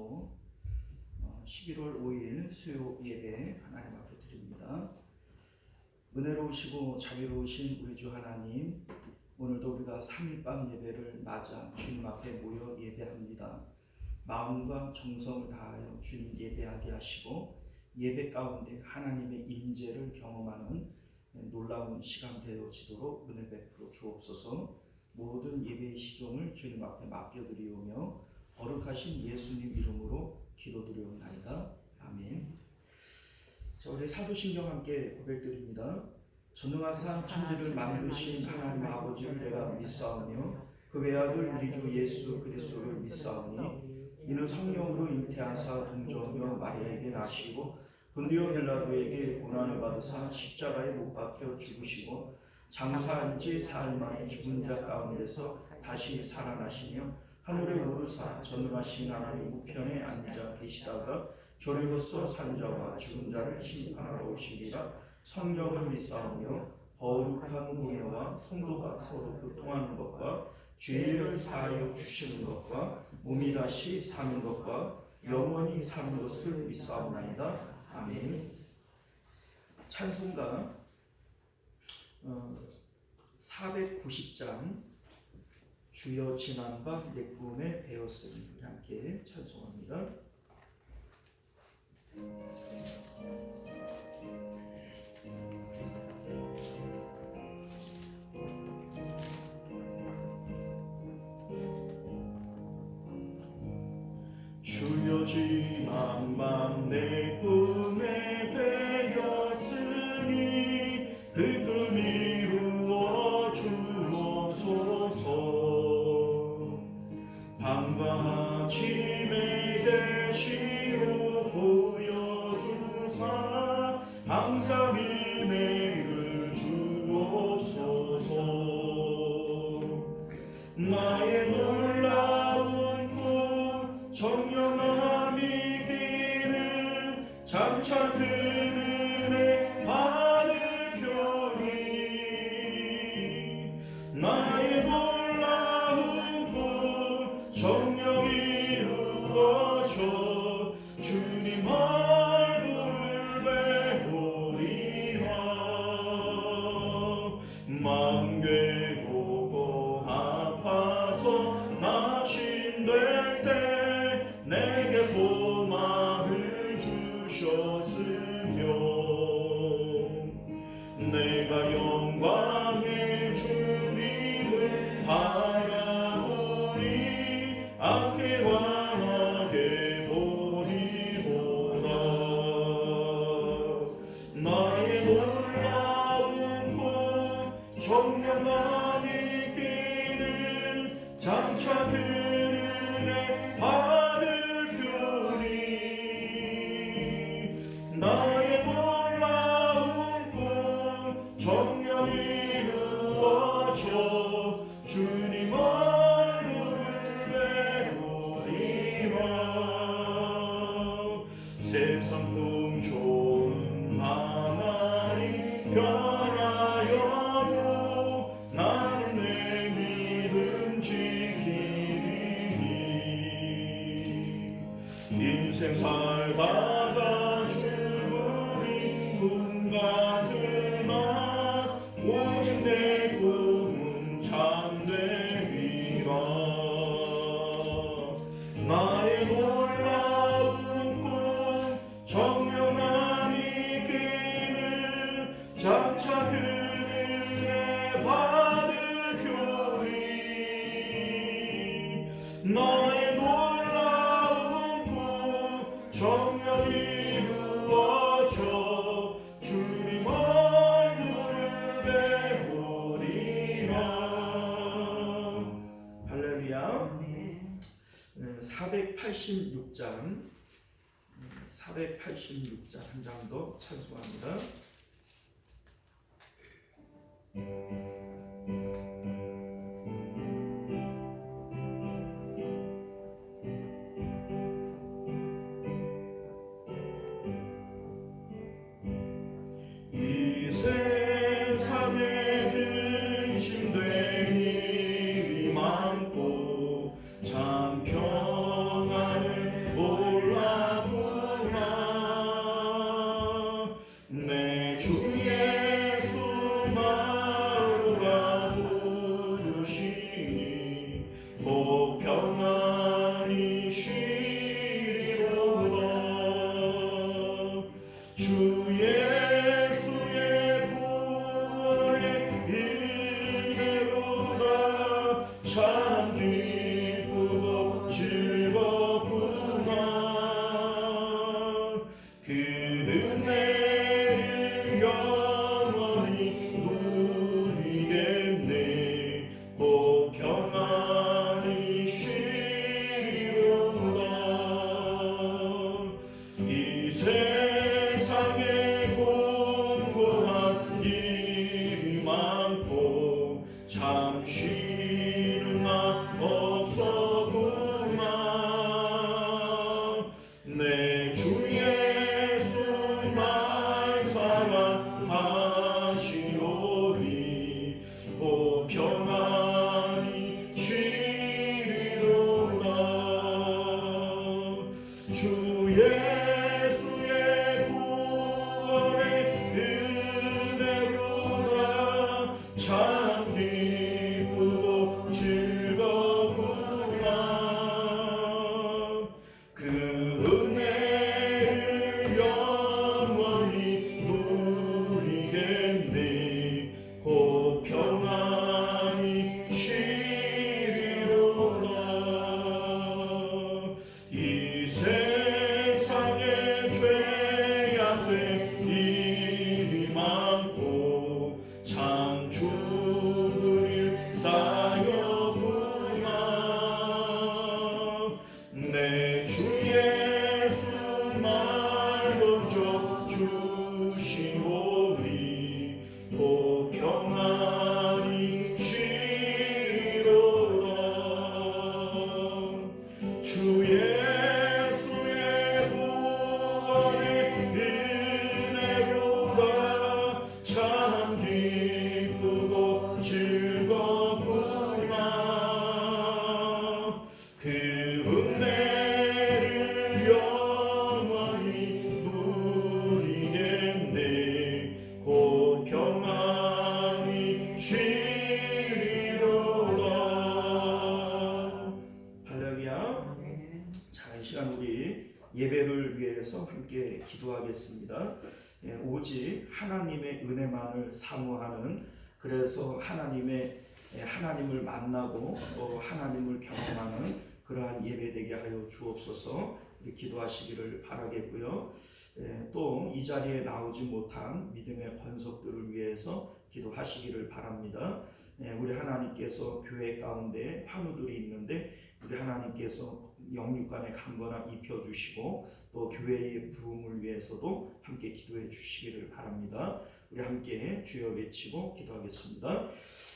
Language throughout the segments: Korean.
기도 11월 5일 수요 예배 하나님 앞에 드립니다. 은혜로우시고 자비로우신 우리 주 하나님, 오늘도 우리가 3일 밤 예배를 맞아 주님 앞에 모여 예배합니다. 마음과 정성을 다하여 주님 예배하게 하시고 예배 가운데 하나님의 임재를 경험하는 놀라운 시간 되어지도록 은혜 베풀어 주옵소서. 모든 예배의 시종을 주님 앞에 맡겨드리오며 거룩하신 예수님 이름으로 기도드리옵나이다. 아멘. 자, 우리 사도신경 함께 고백드립니다. 전능하사 천지를 만드신 하나님 아버지를 내가 믿사오며 그 외아들 우리 주 예수 그리스도를 믿사오니 이는 성령으로 잉태하사 동정녀 마리아에게 나시고 본디오 빌라도에게 고난을 받으사 십자가에 못 박혀 죽으시고 장사한 지 사흘 만에 죽은 자 가운데서 다시 살아나시며 하늘에 오르사 전능하신 하나님 우편에 앉아 계시다가 교리로서 산 자와 죽은 자를 심판하러 오시리라. 성령을 믿사오며 거룩한 공예와 성도가 서로 교통하는 것과 죄를 사하여 주시는 것과 몸이 다시 사는 것과 영원히 사는 것을 믿사옵나이다. 아멘. 찬송가 490장 주여 지난밤 내 꿈에 배웠으니 함께 찬송합니다. 주여 지난밤 내 꿈에 배웠으니 그 꿈 이루어 주옵소서. 밤과 아침에 계시로 보여주사 항상 은혜를 주옵소서. 나의 놀라운 꿈 정령함이 기는 장차 그 은혜 받으려니 나의 놀라운 꿈 정령 이루어져 주님 얼굴을 배우리라. 마음 괴롭고 아파서 낙심될 때 내게 소망을 주셨으며 내가 영광의 주님을 바라보니 앞길 환하게 보리보다. 나의 놀라운 꿈 정령함이 끼는 장차 그 은혜 받을 표니 나의 놀라운 꿈 정령 이루어져 주님 얼굴을 배우리라. 세상 꿈 좋은 하나님 변하여도 나는 내 믿음 지키리니 인생 살다가 죽으리 꿈 같으나 오직 내 꿈은 참되리라. 나의 놀라운 꿈 정령함이 끼는 장차 그 은혜 받을 표니 나의 놀라운 꿈 정령 이루어져 주님 얼굴을 배우리라. 할렐루야. 486장 한 장 더 찬송합니다. 이 세상에 근심된 일이 많고 참 평안을 못 주 예수의 구원의 은혜로다. 참 기쁘고 즐겁구나. 그 은혜를 영원히 누리겠네. 곧 평안히 쉬리로다. 이 세상에 공고한 일이 많고 참 쉬는 날 없었구나. 내 주 예수 날 사랑하시오니 곧 평안히 쉬리로다. 주 예수의 구원의 은혜로다. 참 기쁘고 즐겁구나. 그 은혜를 영원히 누리겠네. 곧 평안히 쉬리로다. 이 세상에 죄악된 일이 많고 참 죽을 일 쌓였구나. 내 주 예수 날 먼저 주시오니 곧 평안히 쉬리로다. 주 예수의 구원의 은혜로다. 참 기쁘고 즐겁구나. 그 은혜를 영원히 누리겠네. 곧 평안히 쉬리로다. 할렐루야. 자, 이 시간 우리 예배를 위해서 함께 기도하겠습니다. 오직 하나님의 은혜만을 사모하는, 그래서 하나님을 만나고 또 하나님을 경험하는 그러한 예배 되게 하여 주옵소서. 우리 기도하시기를 바라겠고요. 또 이 자리에 나오지 못한 믿음의 권속들을 위해서 기도하시기를 바랍니다. 우리 하나님께서 교회 가운데 환우들이 있는데 우리 하나님께서 영육간의 강건함 입혀주시고 또 교회의 부흥을 위해서도 함께 기도해 주시기를 바랍니다. 우리 함께 주여 외치고 기도하겠습니다.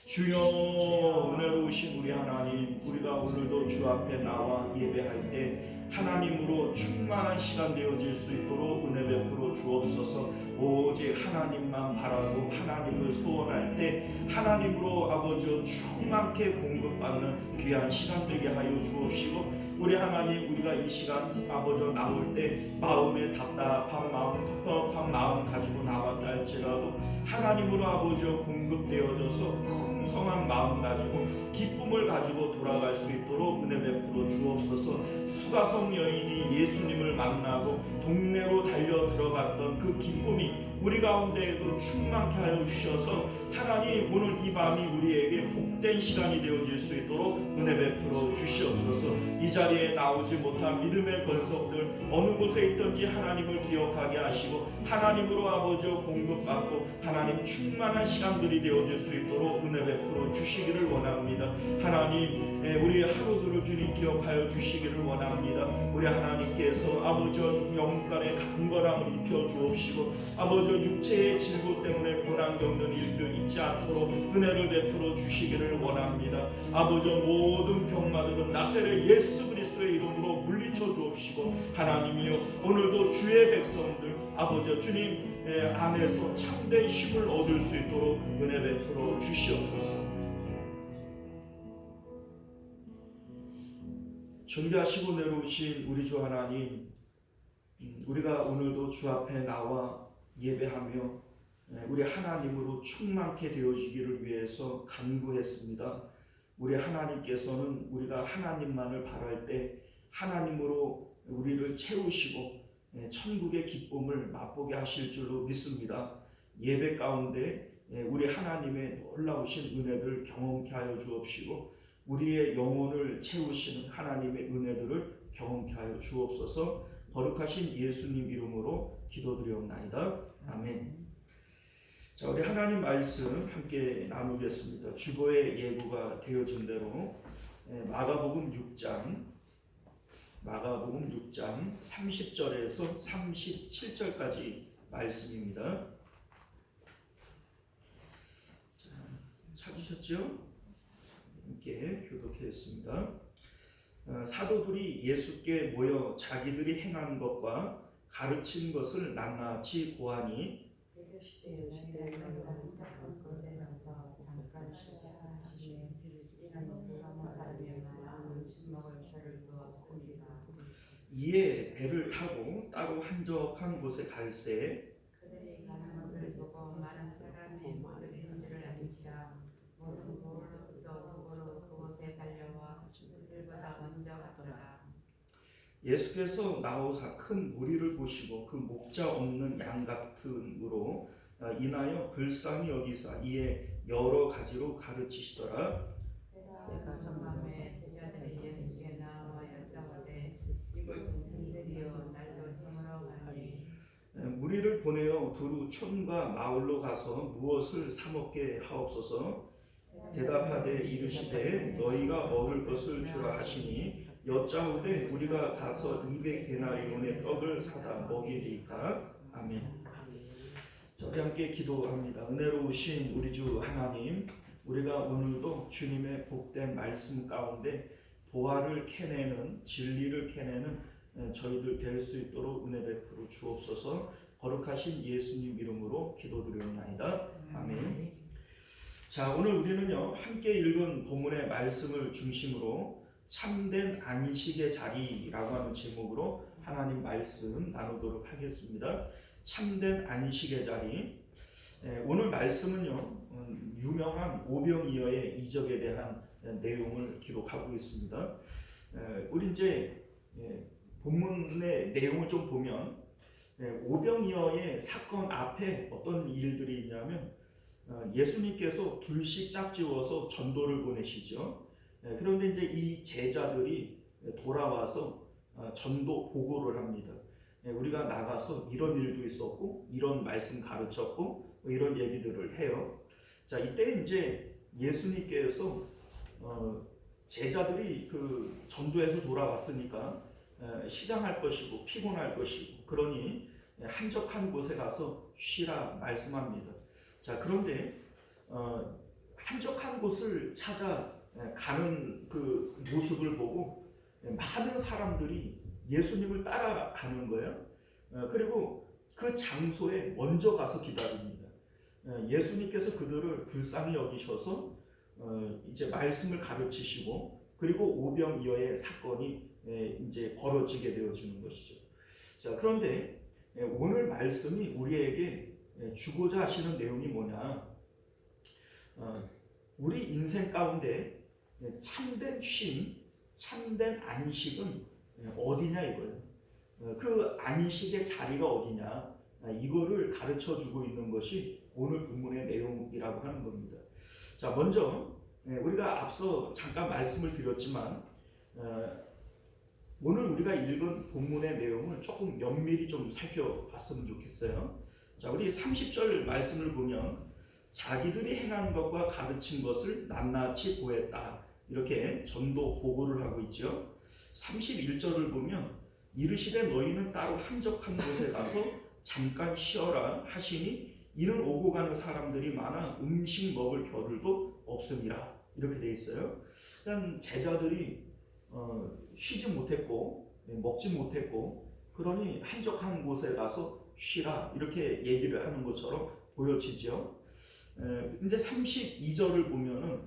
주여, 은혜로우신 우리 하나님, 우리가 오늘도 주 앞에 나와 예배할 때 하나님으로 충만한 시간 되어질 수 있도록 은혜 베풀어 주옵소서. 오직 하나님만 바라고 하나님을 소원할 때 하나님으로 아버지 충만케 공급받는 귀한 시간 되게 하여 주옵시고, 우리 하나님, 우리가 이 시간 아버지 나올 때 마음에 답답한 마음, 텁텁한 마음 가지고 나왔다 할지라도 하나님으로 아버지 공급되어져서 풍성한 마음 가지고 기쁨을 가지고 돌아갈 수 있도록 은혜 베풀어 주옵소서. 수가성 여인이 예수님을 만나고 동네로 달려 들어갔던 그 기쁨이 우리 가운데에도 충만케 하여 주셔서 하나님, 오늘 이 밤이 우리에게 복된 시간이 되어질 수 있도록 은혜 베풀어 주시옵소서. 이 자리에 나오지 못한 믿음의 권속들 어느 곳에 있든지 하나님을 기억하게 하시고 하나님으로 아버지 공급받고 하나님 충만한 시간들이 되어질 수 있도록 은혜 베풀어 주시기를 원합니다. 하나님, 우리 하루들을 주님 기억하여 주시기를 원합니다. 우리 하나님께서 아버지 영간의 강건함을 입혀 주옵시고 아버지 육체의 질고 때문에 고난 겪는 일들 있지 않도록 은혜를 베풀어 주시기를 원합니다. 아버지 모든 병마들은 나사렛 예수 그리스도의 이름으로 물리쳐 주옵시고 하나님이여, 오늘도 주의 백성들 아버지 주님 안에서 참된 쉼을 얻을 수 있도록 은혜 베풀어 주시옵소서. 존귀하시고 내려오신 우리 주 하나님, 우리가 오늘도 주 앞에 나와 예배하며 우리 하나님으로 충만케 되어지기를 위해서 간구했습니다. 우리 하나님께서는 우리가 하나님만을 바랄 때 하나님으로 우리를 채우시고 천국의 기쁨을 맛보게 하실 줄로 믿습니다. 예배 가운데 우리 하나님의 놀라우신 은혜들 경험케 하여 주옵시고 우리의 영혼을 채우시는 하나님의 은혜들을 경험케 하여 주옵소서. 거룩하신 예수님 이름으로 기도드리옵나이다. 아멘. 자, 우리 하나님 말씀 함께 나누겠습니다. 주보의 예고가 되어진 대로 마가복음 6장 30절에서 37절까지 말씀입니다. 자, 찾으셨죠? 함께 교독하겠습니다. 사도들이 예수께 모여 자기들이 행한 것과 가르친 것을 낱낱이 고하니 이에 배를 타고 따로 한적한 곳에 갈새 그들이 가는 것을 보고 많은 사람이 모든 줄을 알리자 모든 도로 그곳에 달려와 그들보다 먼저 갔더라. 예수께서 나오사 큰 무리를 보시고 그 목자 없는 양 같음으로 인하여 불쌍히 여기사 이에 여러 가지로 가르치시더라. 때가 정함에 제자들이 예수께 나와 여짜오되 이곳은 그들이여 날로 저물어 가니 무리를 보내어 두루 촌과 마을로 가서 무엇을 사 먹게 하옵소서. 대답하되 이르시되 너희가 먹을 것을 주라 하시니 여짜오되 우리가 가서 200데나리온의 떡을 사다 먹이리까. 아멘. 저희 함께 기도합니다. 은혜로우신 우리 주 하나님, 우리가 오늘도 주님의 복된 말씀 가운데 보화를 캐내는 진리를 캐내는 저희들 될 수 있도록 은혜 베풀어 주옵소서. 거룩하신 예수님 이름으로 기도드리옵나이다. 아멘. 자, 오늘 우리는요 함께 읽은 본문의 말씀을 중심으로 참된 안식의 자리라고 하는 제목으로 하나님 말씀 나누도록 하겠습니다. 참된 안식의 자리. 오늘 말씀은요 유명한 오병이어의 이적에 대한 내용을 기록하고 있습니다. 우리 이제 본문의 내용을 좀 보면 오병이어의 사건 앞에 어떤 일들이 있냐면 예수님께서 둘씩 짝지어서 전도를 보내시죠. 그런데 이제 이 제자들이 돌아와서 전도 보고를 합니다. 우리가 나가서 이런 일도 있었고 이런 말씀 가르쳤고 이런 얘기들을 해요. 자, 이때 이제 예수님께서 제자들이 그 전도에서 돌아왔으니까 시장할 것이고 피곤할 것이고 그러니 한적한 곳에 가서 쉬라 말씀합니다. 자, 그런데 한적한 곳을 찾아 가는 그 모습을 보고 많은 사람들이 예수님을 따라가는 거예요. 그리고 그 장소에 먼저 가서 기다립니다. 예수님께서 그들을 불쌍히 여기셔서 이제 말씀을 가르치시고 그리고 오병이어의 사건이 이제 벌어지게 되어지는 것이죠. 자, 그런데 오늘 말씀이 우리에게 주고자 하시는 내용이 뭐냐? 우리 인생 가운데 참된 쉼, 참된 안식은 어디냐 이거예요. 그 안식의 자리가 어디냐? 이거를 가르쳐 주고 있는 것이 오늘 본문의 내용이라고 하는 겁니다. 자, 먼저 우리가 앞서 잠깐 말씀을 드렸지만 오늘 우리가 읽은 본문의 내용을 조금 면밀히 좀 살펴봤으면 좋겠어요. 자, 우리 30절 말씀을 보면 자기들이 행한 것과 가르친 것을 낱낱이 고했다. 이렇게 전도 보고를 하고 있죠. 31절을 보면 이르시되 너희는 따로 한적한 곳에 가서 잠깐 쉬어라 하시니 이는 오고 가는 사람들이 많아 음식 먹을 겨를도 없음이라. 이렇게 돼 있어요. 일단 제자들이 쉬지 못했고 먹지 못했고 그러니 한적한 곳에 가서 쉬라 이렇게 얘기를 하는 것처럼 보여지죠. 이제 32절을 보면은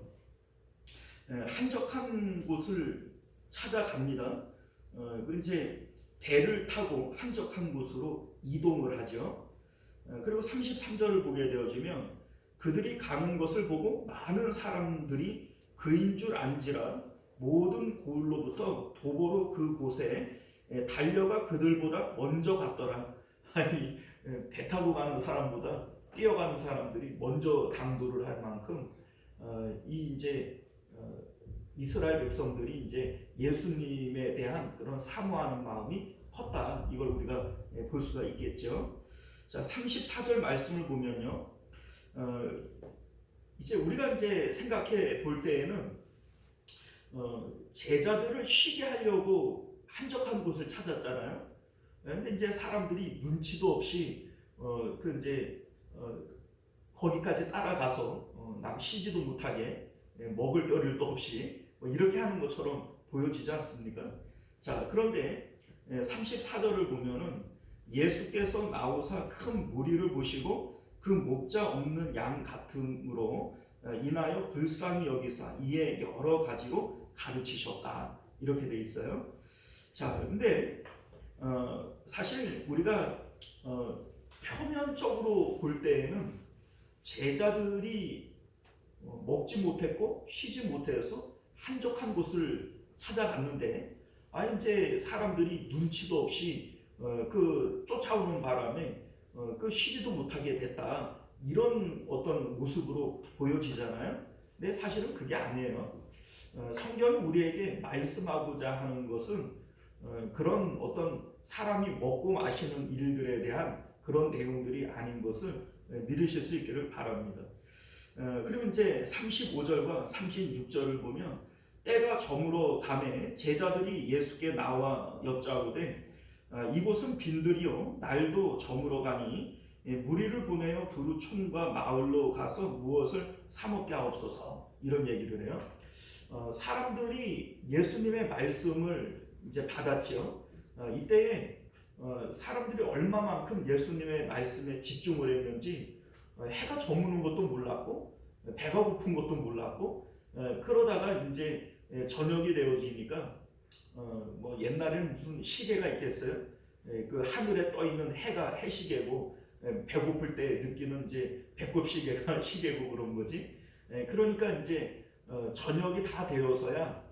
한적한 곳을 찾아갑니다. 이제 배를 타고 한적한 곳으로 이동을 하죠. 그리고 33절을 보게 되어지면 그들이 가는 것을 보고 많은 사람들이 그인 줄 안지라 모든 고을로부터 도보로 그곳에 달려가 그들보다 먼저 갔더라. 아니 배 타고 가는 사람보다 뛰어가는 사람들이 먼저 당도를 할 만큼 이 이제 이스라엘 백성들이 이제 예수님에 대한 그런 사모하는 마음이 컸다. 이걸 우리가 볼 수가 있겠죠. 자, 34절 말씀을 보면요. 이제 우리가 이제 생각해 볼 때에는 제자들을 쉬게 하려고 한적한 곳을 찾았잖아요. 그런데 이제 사람들이 눈치도 없이 거기까지 따라가서 남 쉬지도 못하게 먹을 겨를도 없이 이렇게 하는 것처럼 보여지지 않습니까? 자, 그런데 34절을 보면은 예수께서 나오사 큰 무리를 보시고 그 목자 없는 양 같음으로 인하여 불쌍히 여기사 이에 여러 가지로 가르치셨다. 이렇게 돼 있어요. 자, 근데 사실 우리가 표면적으로 볼 때에는 제자들이 먹지 못했고 쉬지 못해서 한적한 곳을 찾아갔는데 이제 사람들이 눈치도 없이 쫓아오는 바람에 쉬지도 못하게 됐다. 이런 어떤 모습으로 보여지잖아요. 근데 사실은 그게 아니에요. 성경이 우리에게 말씀하고자 하는 것은 그런 어떤 사람이 먹고 마시는 일들에 대한 그런 내용들이 아닌 것을 믿으실 수 있기를 바랍니다. 그리고 이제 35절과 36절을 보면 때가 저물어 가매 제자들이 예수께 나와 여짜오되 이곳은 빈들이요 날도 저물어 가니 무리를 보내어 두루 촌과 마을로 가서 무엇을 사 먹게 하옵소서. 이런 얘기를 해요. 사람들이 예수님의 말씀을 이제 받았지요. 이때에 사람들이 얼마만큼 예수님의 말씀에 집중을 했는지 해가 저무는 것도 몰랐고 배가 고픈 것도 몰랐고 그러다가 이제 저녁이 되어지니까 뭐 옛날에는 무슨 시계가 있겠어요? 그 하늘에 떠 있는 해가 해시계고 배고플 때 느끼는 이제 배꼽 시계가 시계고 그런 거지. 그러니까 이제 저녁이 다 되어서야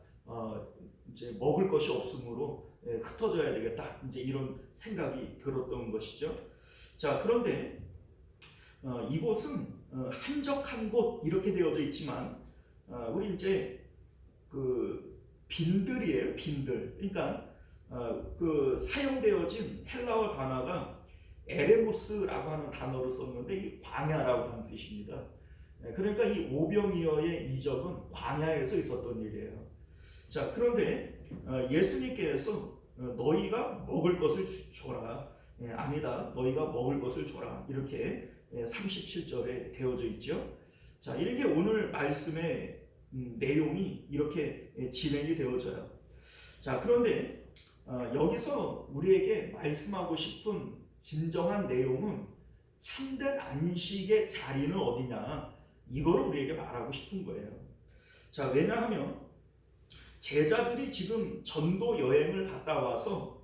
이제 먹을 것이 없으므로 흩어져야 되겠다. 이제 이런 생각이 들었던 것이죠. 자, 그런데 이곳은 한적한 곳 이렇게 되어져 있지만 우리 이제 그 빈들이에요. 빈들. 그러니까 그 사용되어진 헬라어 단어가 에레모스라고 하는 단어를 썼는데 이 광야라고 하는 뜻입니다. 그러니까 이 오병이어의 이적은 광야에서 있었던 일이에요. 자, 그런데 예수님께서 너희가 먹을 것을 줘라. 아니다. 너희가 먹을 것을 줘라. 이렇게 37절에 되어져 있죠. 자, 이렇게 오늘 말씀의 내용이 이렇게 진행이 되어져요. 자, 그런데 여기서 우리에게 말씀하고 싶은 진정한 내용은 참된 안식의 자리는 어디냐, 이거를 우리에게 말하고 싶은 거예요. 자, 왜냐하면 제자들이 지금 전도 여행을 갔다 와서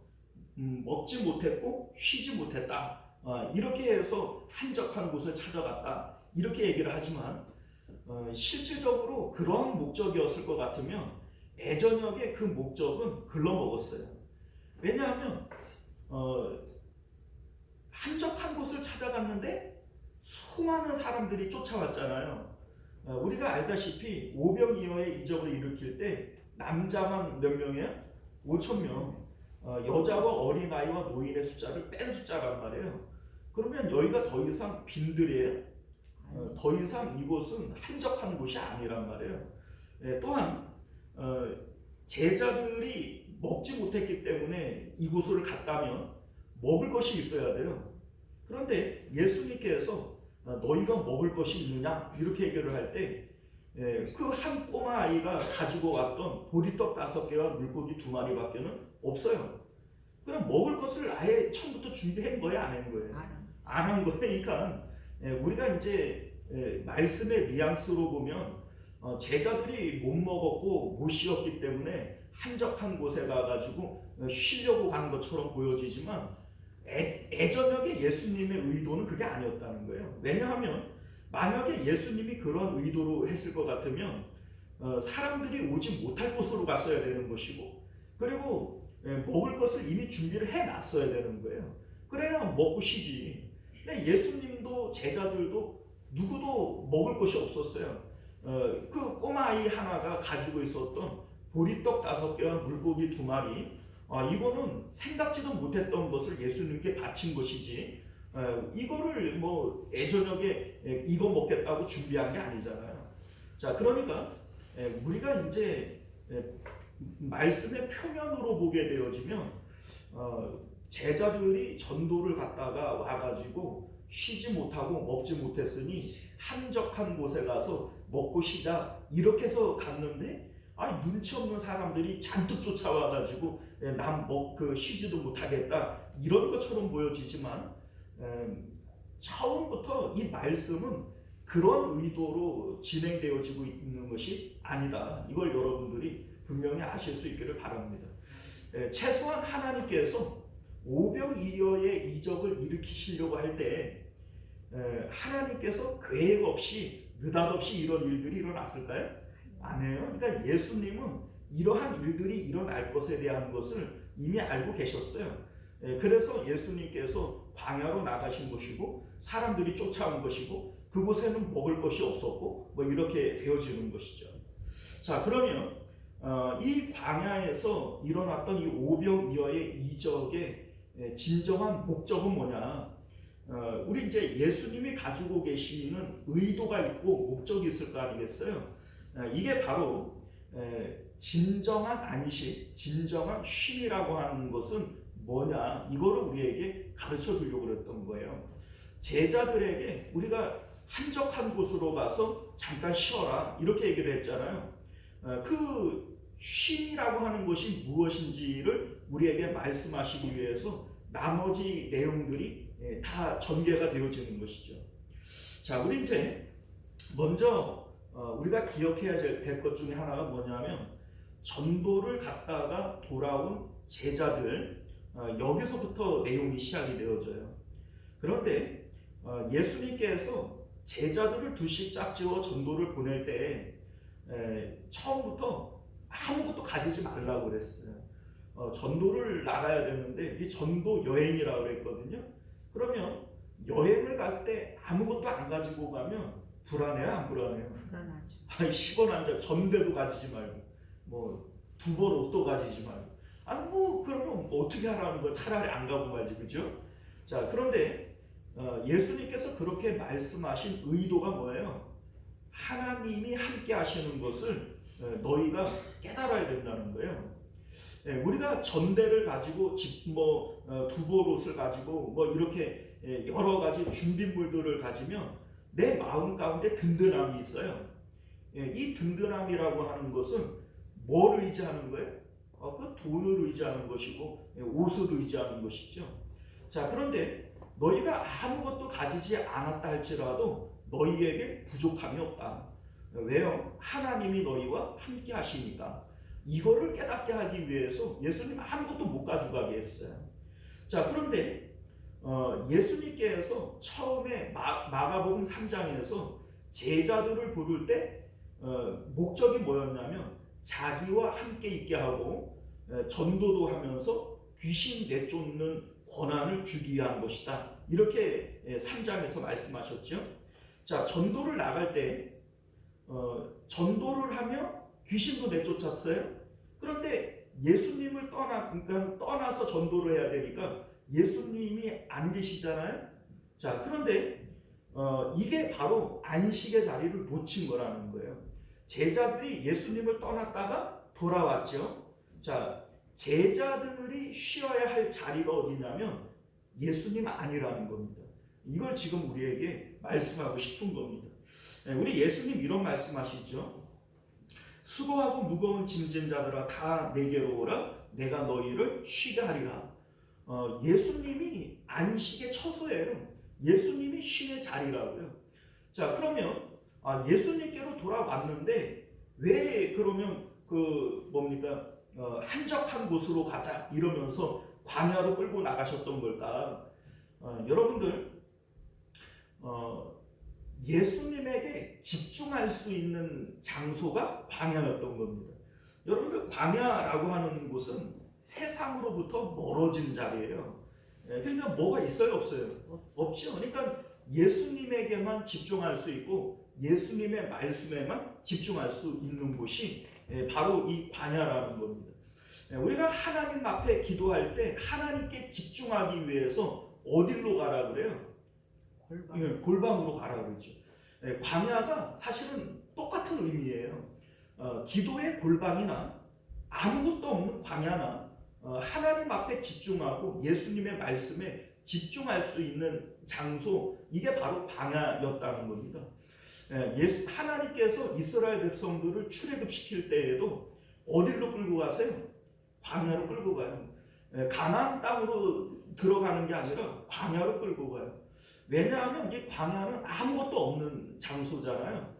먹지 못했고 쉬지 못했다. 이렇게 해서 한적한 곳을 찾아갔다. 이렇게 얘기를 하지만 실질적으로 그러한 목적이었을 것 같으면 애저녁에 그 목적은 글러먹었어요. 왜냐하면 한적한 곳을 찾아갔는데 수많은 사람들이 쫓아왔잖아요. 우리가 알다시피 오병이어의 이적을 일으킬 때 남자만 몇 명이에요? 5,000명. 여자와 어린아이와 노인의 숫자를 뺀 숫자란 말이에요. 그러면 여기가 더 이상 빈들이에요. 더 이상 이곳은 한적한 곳이 아니란 말이에요. 또한 제자들이 먹지 못했기 때문에 이곳을 갔다면 먹을 것이 있어야 돼요. 그런데 예수님께서 너희가 먹을 것이 있느냐 이렇게 얘기를 할 때 그 한 꼬마 아이가 가지고 왔던 보리떡 5개와 물고기 2마리밖에는 없어요. 그냥 먹을 것을 아예 처음부터 준비한 거예요, 안 한 거예요? 안 한 거예요. 그러니까 우리가 이제 말씀의 뉘앙스로 보면 제자들이 못 먹었고 못 쉬었기 때문에 한적한 곳에 가가지고 쉬려고 간 것처럼 보여지지만 애저녁에 예수님의 의도는 그게 아니었다는 거예요. 왜냐하면 만약에 예수님이 그런 의도로 했을 것 같으면 사람들이 오지 못할 곳으로 갔어야 되는 것이고, 그리고 먹을 것을 이미 준비를 해놨어야 되는 거예요. 그래야 먹고 쉬지. 근데 예수님도 제자들도 누구도 먹을 것이 없었어요. 그 꼬마아이 하나가 가지고 있었던 보리떡 5개와 물고기 2마리, 이거는 생각지도 못했던 것을 예수님께 바친 것이지, 이거를 뭐 애저녁에 이거 먹겠다고 준비한 게 아니잖아요. 자, 그러니까 우리가 이제 말씀의 표면으로 보게 되어지면 제자들이 전도를 갔다가 와가지고 쉬지 못하고 먹지 못했으니 한적한 곳에 가서 먹고 쉬자 이렇게 해서 갔는데, 눈치 없는 사람들이 잔뜩 쫓아와가지고 쉬지도 못하겠다 이런 것처럼 보여지지만, 처음부터 이 말씀은 그런 의도로 진행되어지고 있는 것이 아니다. 이걸 여러분들이 분명히 아실 수 있기를 바랍니다. 최소한 하나님께서 오병이어의 이적을 일으키시려고 할 때 하나님께서 계획 없이 느닷없이 이런 일들이 일어났을까요? 아니에요. 그러니까 예수님은 이러한 일들이 일어날 것에 대한 것을 이미 알고 계셨어요. 그래서 예수님께서 광야로 나가신 것이고 사람들이 쫓아온 것이고 그곳에는 먹을 것이 없었고 뭐 이렇게 되어지는 것이죠. 자, 그러면 이 광야에서 일어났던 이 오병이어의 이적의 진정한 목적은 뭐냐? 우리 이제 예수님이 가지고 계시는 의도가 있고 목적이 있을 거 아니겠어요? 이게 바로 진정한 안식, 진정한 쉼이라고 하는 것은 뭐냐? 이거를 우리에게 가르쳐 주려고 그랬던 거예요. 제자들에게 우리가 한적한 곳으로 가서 잠깐 쉬어라 이렇게 얘기를 했잖아요. 그 쉼이라고 하는 것이 무엇인지를 우리에게 말씀하시기 위해서 나머지 내용들이 다 전개가 되어지는 것이죠. 자, 우리 이제 먼저 우리가 기억해야 될 것 중에 하나가 뭐냐면, 전도를 갔다가 돌아온 제자들, 여기서부터 내용이 시작이 되어져요. 그런데 예수님께서 제자들을 둘씩 짝지어 전도를 보낼 때 처음부터 아무것도 가지지 말라고 그랬어요. 전도를 나가야 되는데 이 전도 여행이라고 그랬거든요. 그러면 여행을 갈 때 아무것도 안 가지고 가면 불안해요, 안 불안해요? 불안하죠. 10원 한 장 전대도 가지지 말고 뭐 2벌 옷도 가지지 말고, 그러면 어떻게 하라는 거야? 차라리 안 가고 말지, 그죠? 자, 그런데 예수님께서 그렇게 말씀하신 의도가 뭐예요? 하나님이 함께 하시는 것을 너희가 깨달아야 된다는 거예요. 우리가 전대를 가지고 2벌 옷을 가지고 뭐 이렇게 여러 가지 준비물들을 가지면 내 마음 가운데 든든함이 있어요. 이 든든함이라고 하는 것은 뭘 의지하는 거예요? 그 돈을 의지하는 것이고 옷을 의지하는 것이죠. 자, 그런데 너희가 아무것도 가지지 않았다 할지라도 너희에게 부족함이 없다. 왜요? 하나님이 너희와 함께 하시니까. 이거를 깨닫게 하기 위해서 예수님 아무것도 못 가져가게 했어요. 자, 그런데 예수님께서 처음에 마가복음 3장에서 제자들을 부를 때 목적이 뭐였냐면, 자기와 함께 있게 하고 전도도 하면서 귀신 내쫓는 권한을 주기 위한 것이다. 이렇게 3장에서 말씀하셨죠. 자, 전도를 나갈 때 전도를 하며 귀신도 내쫓았어요. 그런데 예수님을 떠나서 전도를 해야 되니까 예수님이 안 계시잖아요. 자, 그런데 이게 바로 안식의 자리를 놓친 거라는 거예요. 제자들이 예수님을 떠났다가 돌아왔죠. 자, 제자들이 쉬어야 할 자리가 어디냐면 예수님 아니라는 겁니다. 이걸 지금 우리에게 말씀하고 싶은 겁니다. 우리 예수님 이런 말씀하시죠. 수고하고 무거운 짐진 자들아 다 내게로 오라. 내가 너희를 쉬게 하리라. 예수님이 안식의 처소예요. 예수님이 쉼의 자리라고요. 자, 그러면 예수님께로 돌아왔는데 왜 그러면 한적한 곳으로 가자 이러면서 광야로 끌고 나가셨던 걸까? 여러분들 예수님에게 집중할 수 있는 장소가 광야였던 겁니다. 여러분들, 광야라고 하는 곳은 세상으로부터 멀어진 자리예요. 그러니까 뭐가 있어요, 없어요? 없죠. 그러니까 예수님에게만 집중할 수 있고 예수님의 말씀에만 집중할 수 있는 곳이 바로 이 광야라는 겁니다. 우리가 하나님 앞에 기도할 때 하나님께 집중하기 위해서 어디로 가라 그래요? 골방으로 가라 그러죠. 광야가 사실은 똑같은 의미예요. 기도의 골방이나 아무것도 없는 광야나 하나님 앞에 집중하고 예수님의 말씀에 집중할 수 있는 장소, 이게 바로 광야였다는 겁니다. 하나님께서 이스라엘 백성들을 출애굽시킬 때에도 어디로 끌고 가세요? 광야로 끌고 가요. 가나안 땅으로 들어가는 게 아니라 광야로 끌고 가요. 왜냐하면 이 광야는 아무것도 없는 장소잖아요.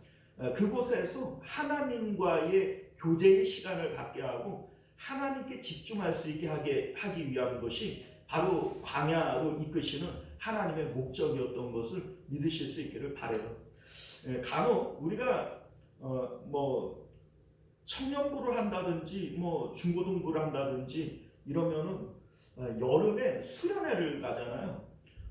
그곳에서 하나님과의 교제의 시간을 갖게 하고 하나님께 집중할 수 있게 하기 위한 것이 바로 광야로 이끄시는 하나님의 목적이었던 것을 믿으실 수 있기를 바라요. 간혹 우리가 뭐 청년부를 한다든지 뭐 중고등부를 한다든지 이러면은 여름에 수련회를 가잖아요.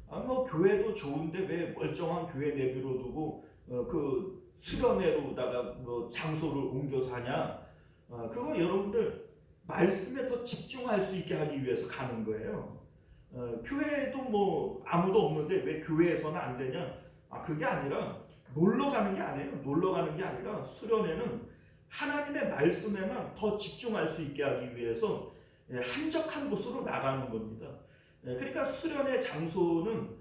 뭐 교회도 좋은데 왜 멀쩡한 교회 내비로 두고 그 수련회로다가 뭐 장소를 옮겨서 하냐? 그거 여러분들 말씀에 더 집중할 수 있게 하기 위해서 가는 거예요. 교회도 뭐 아무도 없는데 왜 교회에서는 안 되냐? 그게 아니라 놀러 가는 게 아니에요. 놀러 가는 게 아니라 수련회는 하나님의 말씀에만 더 집중할 수 있게 하기 위해서 한적한 곳으로 나가는 겁니다. 그러니까 수련회 장소는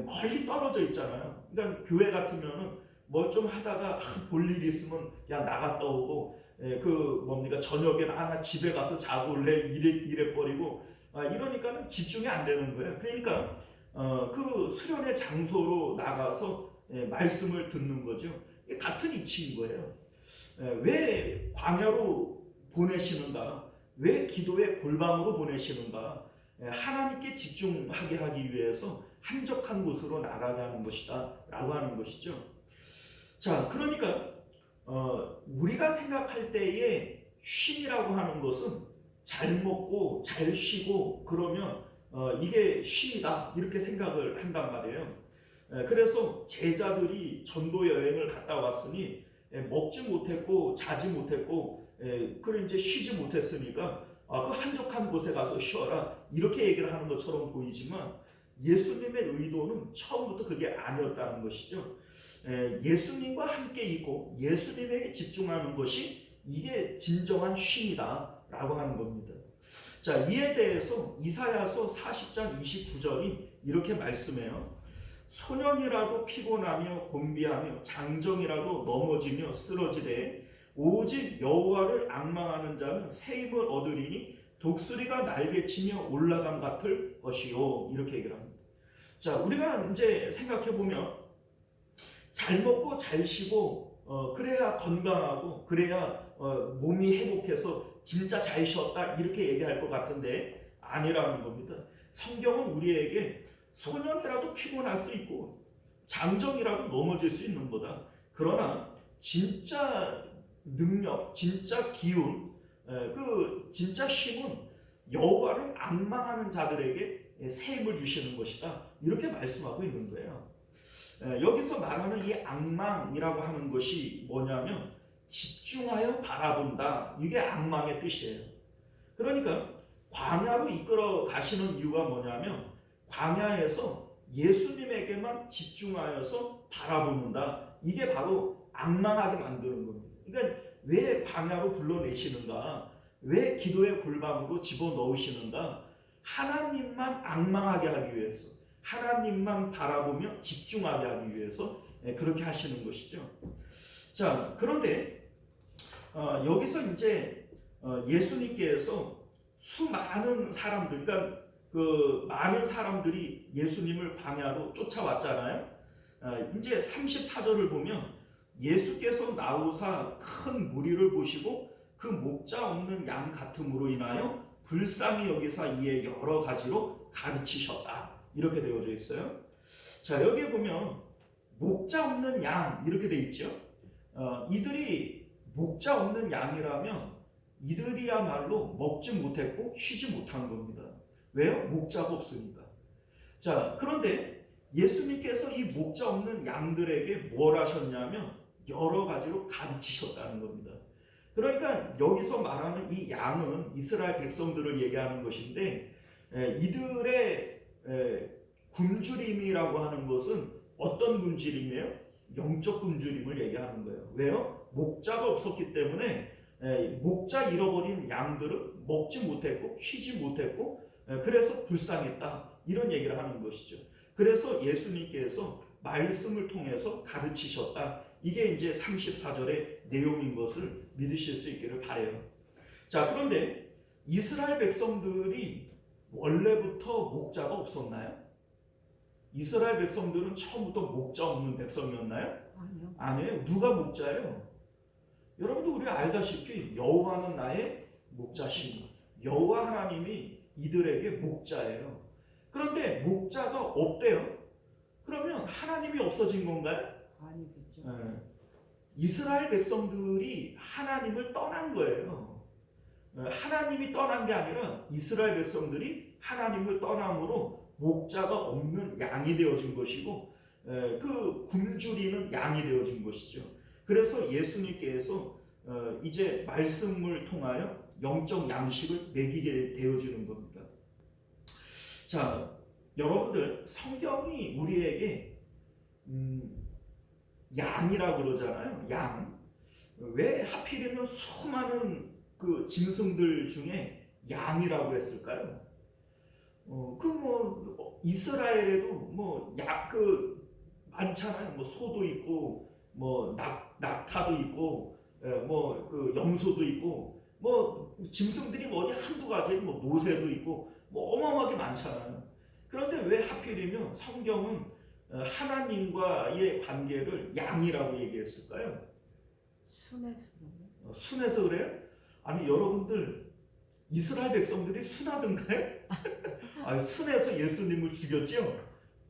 멀리 떨어져 있잖아요. 그러니까 교회 같으면은 뭘 좀 하다가 볼 일이 있으면 그냥 나갔다 오고 그 뭡니까 저녁에 나 집에 가서 자고 올래 이래 버리고 이러니까는 집중이 안 되는 거예요. 그러니까 그 수련회 장소로 나가서 말씀을 듣는 거죠. 같은 이치인 거예요. 왜 광야로 보내시는가? 왜 기도의 골방으로 보내시는가? 하나님께 집중하게 하기 위해서 한적한 곳으로 나가게 하는 것이다 라고 하는 것이죠. 자, 그러니까 우리가 생각할 때의 쉼이라고 하는 것은 잘 먹고 잘 쉬고 그러면 이게 쉼이다 이렇게 생각을 한단 말이에요. 그래서 제자들이 전도 여행을 갔다 왔으니 먹지 못했고 자지 못했고 그래 이제 쉬지 못했으니까 그 한적한 곳에 가서 쉬어라 이렇게 얘기를 하는 것처럼 보이지만 예수님의 의도는 처음부터 그게 아니었다는 것이죠. 예수님과 함께 있고 예수님에게 집중하는 것이 이게 진정한 쉼이다 라고 하는 겁니다. 자, 이에 대해서 이사야서 40장 29절이 이렇게 말씀해요. 소년이라도 피곤하며 곤비하며 장정이라도 넘어지며 쓰러지되 오직 여호와를 앙망하는 자는 새 힘을 얻으리니 독수리가 날개치며 올라감 같을 것이요 이렇게 얘기를 합니다. 자, 우리가 이제 생각해 보면 잘 먹고 잘 쉬고 그래야 건강하고 그래야 몸이 회복해서 진짜 잘 쉬었다 이렇게 얘기할 것 같은데 아니라는 겁니다. 성경은 우리에게 소년이라도 피곤할 수 있고 장정이라도 넘어질 수 있는 거다. 그러나 진짜 능력, 진짜 기운, 그 진짜 힘은 여호와를 앙망하는 자들에게 새 힘을 주시는 것이다. 이렇게 말씀하고 있는 거예요. 여기서 말하는 이 앙망이라고 하는 것이 뭐냐면 집중하여 바라본다. 이게 앙망의 뜻이에요. 그러니까 광야로 이끌어 가시는 이유가 뭐냐면 광야에서 예수님에게만 집중하여서 바라보는다. 이게 바로 앙망하게 만드는 겁니다. 그러니까 왜 광야로 불러내시는가? 왜 기도의 골방으로 집어넣으시는가? 하나님만 앙망하게 하기 위해서, 하나님만 바라보며 집중하게 하기 위해서 그렇게 하시는 것이죠. 자, 그런데 여기서 이제 예수님께서 수많은 사람들, 그러니까 그 많은 사람들이 예수님을 광야로 쫓아왔잖아요. 이제 34절을 보면 예수께서 나오사 큰 무리를 보시고 그 목자 없는 양 같음으로 인하여 불쌍히 여기사 이에 여러 가지로 가르치셨다. 이렇게 되어져 있어요. 자, 여기에 보면 목자 없는 양 이렇게 돼 있죠. 이들이 목자 없는 양이라면 이들이야말로 먹지 못했고 쉬지 못한 겁니다. 왜요? 목자가 없으니까. 자, 그런데 예수님께서 이 목자 없는 양들에게 뭘 하셨냐면 여러 가지로 가르치셨다는 겁니다. 그러니까 여기서 말하는 이 양은 이스라엘 백성들을 얘기하는 것인데, 이들의 굶주림이라고 하는 것은 어떤 굶주림이에요? 영적 굶주림을 얘기하는 거예요. 왜요? 목자가 없었기 때문에 목자 잃어버린 양들은 먹지 못했고 쉬지 못했고 그래서 불쌍했다, 이런 얘기를 하는 것이죠. 그래서 예수님께서 말씀을 통해서 가르치셨다. 이게 이제 34절의 내용인 것을 믿으실 수 있기를 바라요. 자, 그런데 이스라엘 백성들이 원래부터 목자가 없었나요? 이스라엘 백성들은 처음부터 목자 없는 백성이었나요? 아니요. 아니에요. 누가 목자예요? 여러분도 우리가 알다시피 여호와는 나의 목자시니, 여호와 하나님이 이들에게 목자예요. 그런데 목자가 없대요. 그러면 하나님이 없어진 건가요? 아니겠죠. 이스라엘 백성들이 하나님을 떠난 거예요. 하나님이 떠난 게 아니라 이스라엘 백성들이 하나님을 떠남으로 목자가 없는 양이 되어진 것이고, 그 굶주리는 양이 되어진 것이죠. 그래서 예수님께서 이제 말씀을 통하여 영적 양식을 먹이게 되어지는 겁니다. 자, 여러분들, 성경이 우리에게 양이라고 그러잖아요. 양. 왜 하필이면 수많은 그 짐승들 중에 양이라고 했을까요? 이스라엘에도 많잖아요. 소도 있고, 낙타도 있고, 염소도 있고, 짐승들이 어디 한두 가지, 노새도 있고, 어마어마하게 많잖아요. 그런데 왜 하필이면 성경은 하나님과의 관계를 양이라고 얘기했을까요? 순해서 그런가? 순해서 그래요? 아니, 여러분들, 이스라엘 백성들이 순하던가요? 순해서 예수님을 죽였죠?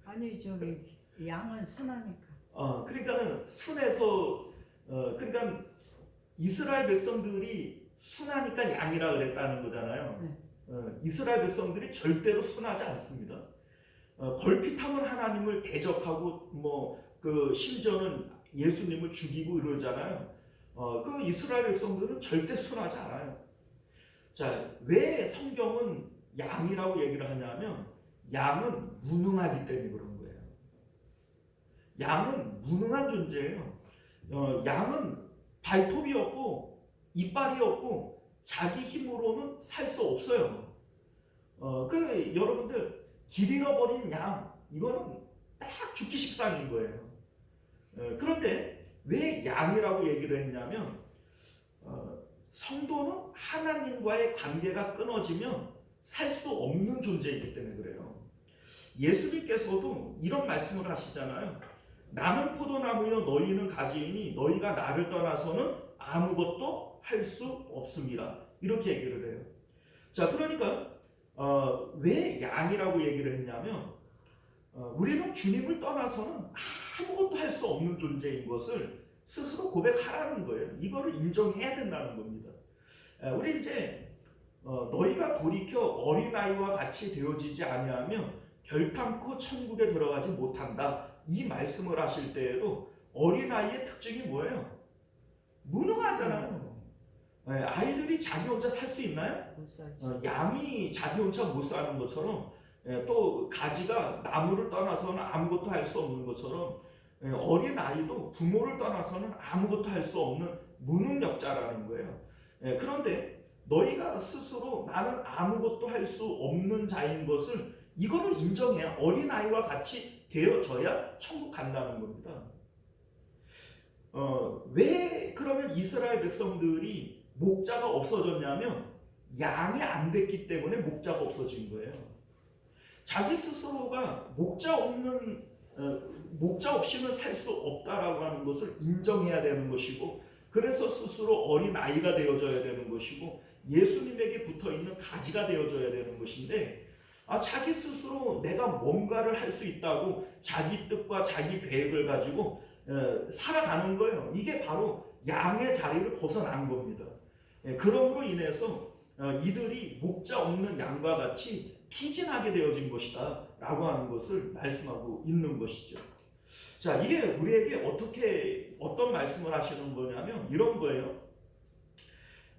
아니 저기 양은 순하니까. 그러니까는 순해서, 그러니까 이스라엘 백성들이 순하니까 양이라 그랬다는 거잖아요. 네. 이스라엘 백성들이 절대로 순하지 않습니다. 걸핏하면 하나님을 대적하고 심지어는 예수님을 죽이고 이러잖아요. 그 이스라엘 백성들은 절대 순하지 않아요. 자, 왜 성경은 양이라고 얘기를 하냐면 양은 무능하기 때문에 그런 거예요. 양은 무능한 존재예요. 양은 발톱이 없고 이빨이 없고 자기 힘으로는 살 수 없어요. 여러분들, 길 잃어버린 양, 이거는 딱 죽기 십상인 거예요. 그런데 왜 양이라고 얘기를 했냐면 성도는 하나님과의 관계가 끊어지면 살 수 없는 존재이기 때문에 그래요. 예수님께서도 이런 말씀을 하시잖아요. 나는 포도나무여 너희는 가지이니 너희가 나를 떠나서는 아무것도 할 수 없습니다. 이렇게 얘기를 해요. 자, 그러니까 왜 양이라고 얘기를 했냐면 우리는 주님을 떠나서는 아무것도 할 수 없는 존재인 것을 스스로 고백하라는 거예요. 이거를 인정해야 된다는 겁니다. 우리 이제 너희가 돌이켜 어린아이와 같이 되어지지 아니하면 결탄코 천국에 들어가지 못한다. 이 말씀을 하실 때에도 어린아이의 특징이 뭐예요? 무능하잖아요. 아이들이 자기 혼자 살 수 있나요? 못 살지. 양이 자기 혼자 못 사는 것처럼, 또 가지가 나무를 떠나서는 아무것도 할 수 없는 것처럼 어린아이도 부모를 떠나서는 아무것도 할 수 없는 무능력자라는 거예요. 그런데 너희가 스스로 나는 아무것도 할 수 없는 자인 것을 이거를 인정해야 어린아이와 같이 되어져야 천국 간다는 겁니다. 왜 그러면 이스라엘 백성들이 목자가 없어졌냐면 양이 안 됐기 때문에 목자가 없어진 거예요. 자기 스스로가 목자 없이는 살 수 없다라고 하는 것을 인정해야 되는 것이고, 그래서 스스로 어린 아이가 되어져야 되는 것이고 예수님에게 붙어있는 가지가 되어져야 되는 것인데, 자기 스스로 내가 뭔가를 할 수 있다고 자기 뜻과 자기 계획을 가지고 살아가는 거예요. 이게 바로 양의 자리를 벗어난 겁니다. 그러므로 인해서 이들이 목자 없는 양과 같이 피진하게 되어진 것이다 라고 하는 것을 말씀하고 있는 것이죠. 자, 이게 우리에게 어떤 말씀을 하시는 거냐면 이런 거예요.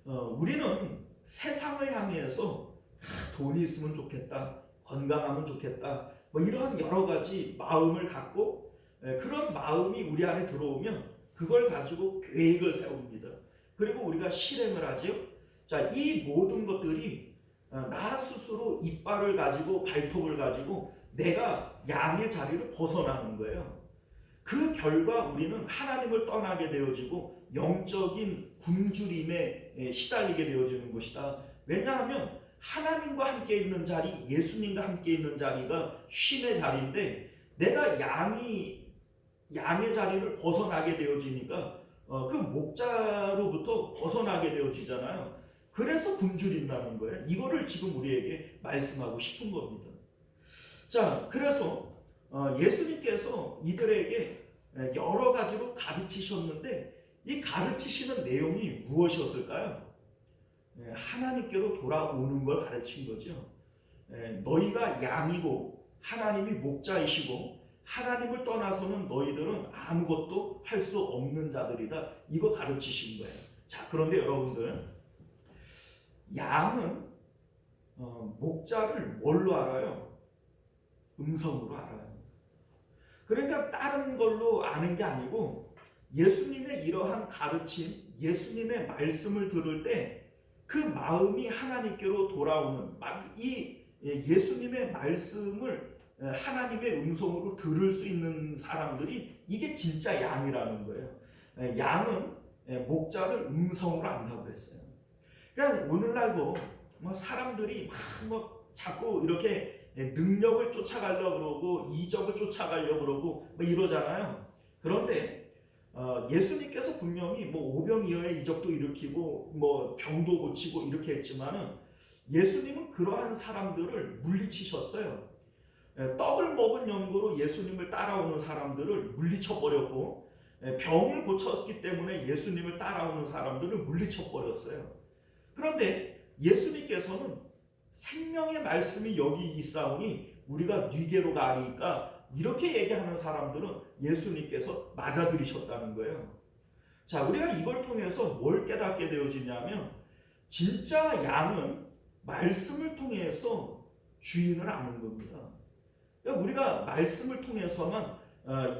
우리는 세상을 향해서 돈이 있으면 좋겠다, 건강하면 좋겠다, 뭐 이런 여러 가지 마음을 갖고 그런 마음이 우리 안에 들어오면 그걸 가지고 계획을 세웁니다. 그리고 우리가 실행을 하죠. 자, 이 모든 것들이 나 스스로 이빨을 가지고 발톱을 가지고 내가 양의 자리를 벗어나는 거예요. 그 결과 우리는 하나님을 떠나게 되어지고 영적인 굶주림에 시달리게 되어지는 것이다. 왜냐하면 하나님과 함께 있는 자리, 예수님과 함께 있는 자리가 쉼의 자리인데 내가 양의 자리를 벗어나게 되어지니까 그 목자로부터 벗어나게 되어지잖아요. 그래서 굶주린다는 거예요. 이거를 지금 우리에게 말씀하고 싶은 겁니다. 자, 그래서 예수님께서 이들에게 여러 가지로 가르치셨는데 이 가르치시는 내용이 무엇이었을까요? 하나님께로 돌아오는 걸 가르친 거죠. 너희가 양이고 하나님이 목자이시고 하나님을 떠나서는 너희들은 아무것도 할 수 없는 자들이다. 이거 가르치신 거예요. 자, 그런데 여러분들, 양은 목자를 뭘로 알아요? 음성으로 알아요. 그러니까 다른 걸로 아는 게 아니고 예수님의 이러한 가르침, 예수님의 말씀을 들을 때 그 마음이 하나님께로 돌아오는 이 예수님의 말씀을 하나님의 음성으로 들을 수 있는 사람들이 이게 진짜 양이라는 거예요. 양은 목자를 음성으로 안다고 했어요. 그러니까 오늘날도 뭐 사람들이 막 자꾸 이렇게 능력을 쫓아가려고 그러고 이적을 쫓아가려고 그러고 뭐 이러잖아요. 그런데 예수님께서 분명히 뭐 오병이어의 이적도 일으키고 뭐 병도 고치고 이렇게 했지만은 예수님은 그러한 사람들을 물리치셨어요. 떡을 먹은 연고로 예수님을 따라오는 사람들을 물리쳐 버렸고 병을 고쳤기 때문에 예수님을 따라오는 사람들을 물리쳐 버렸어요. 그런데 예수님께서는 생명의 말씀이 여기 있사오니 우리가 뉘게로 가리니까 이렇게 얘기하는 사람들은 예수님께서 맞아들이셨다는 거예요. 자, 우리가 이걸 통해서 뭘 깨닫게 되어지냐면 진짜 양은 말씀을 통해서 주인을 아는 겁니다. 그러니까 우리가 말씀을 통해서만